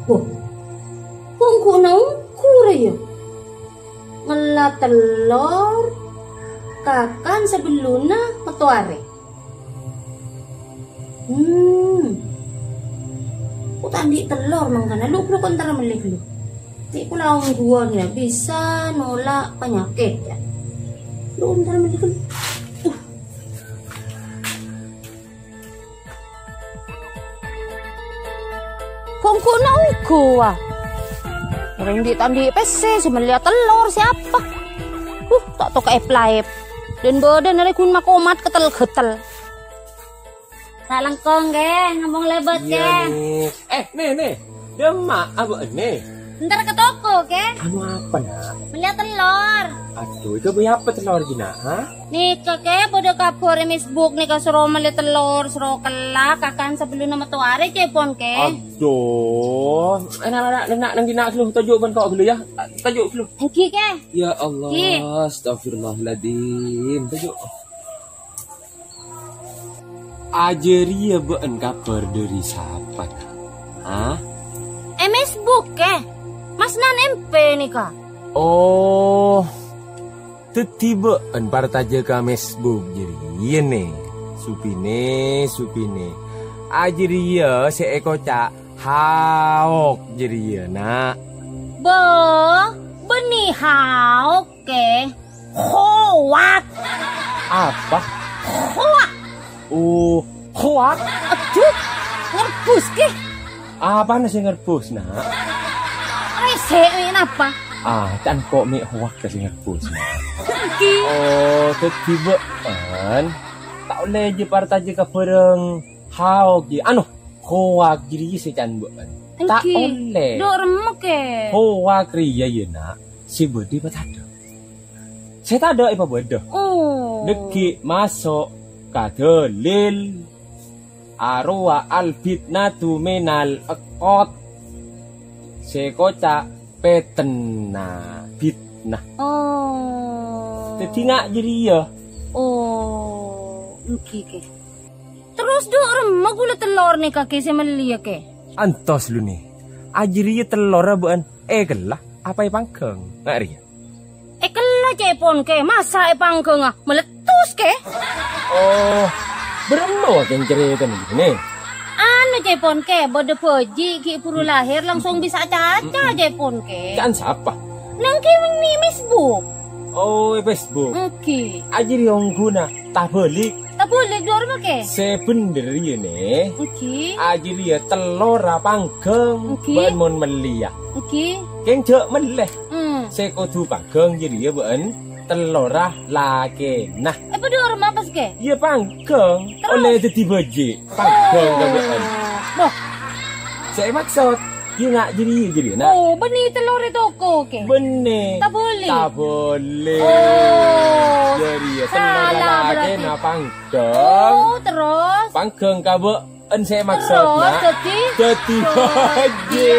Oh, kungku nangku ya. Ngelat telur kakan sebelumnya metuare. Ku tandi telur mangkana lu kontara melih lu. Ti pula ungguan ya bisa nolak penyakit ya. Lu kontara melih lu. Kongko nangku ah. Orang di tandi PC si melihat telur siapa? Tak tahu ke apply. Dan badan dari kun makomat ketel-ketel. Salang kong ge, ngomong lebat ge. Nih. Dia mak abu nih. Ntar ke toko ke? Anu apa nak? Melihat telur. Aduh, itu beli apa telur gina? Ha? Nih kakek bodoh kapur Facebook nih kasuro melihat telur, suruh kelak kakan sebelum nama tuare cepon ke. Aduh, enak nang gina lu tajuk ban kau dulu ya. Tajuk lu. Heki ke? Ya Allah, astagfirullahaladzim. Tajuk. Ajaria ben kabar dari siapa? Hah? Facebook ke? Mas nan MP nih kak. Oh, tiba partaja ke Facebook jadi iya nih. Supine. Ajaria seeko cak haok jadi iya nak. Benih haok ke? Hoak. Apa? Hoak. Oh, hoak. Aduh, ngerbus ke? Apa nasi ngerbus nak? Resein apa? Kan kok mie hoak kasih ngerbus nak. Oh, tiba tak boleh je partaja ke bareng haok je. Hoak jadi secan bukan. Tak boleh. Dok remuk ke? Hoak ria ya nak. Si bodi apa tak ada? Saya tak ada apa bodoh. Oh. Deki masuk kadelil arwa albitnatu minal ekot sekoca petena bitnah. Oh. Jadi nak jadi ya. Oh. Oke. Terus duk remuk gula telur nih kaki saya melia ke. Antos lu nih. Ajri telur buan. Kelah apa pangkeng? Nggak ria. Kelah cepon ke. Masa pangkeng ah meletus ke? Oh. Beremau yang cerita nih. Anu cepon ke, bodoh poji ki puru lahir langsung bisa caca cepon ke. Kan siapa? Nangki ini Facebook. Oh, Facebook. Oke. Ajir yang guna tak boleh. Tak boleh dua rumah ke? Sebener ya nih. Oke. Ajir ya telur panggang. Ban mon melia. Oke. Keng cek meleh. Sekotu panggang jadi ya ban. Telurah lagi. Nah, pada orang apa sih ke? Iya panggang. Oleh jadi baji. Panggang kawan. Boh. Saya maksud, dia nggak jadi nak. Oh, benih telur itu kok ke? Benih. Tak boleh. Tak boleh. Oh. Jadi ya telur lagi na panggang. Oh, terus. Panggang kabe. Saya maksud terus, nak. Jadi baji.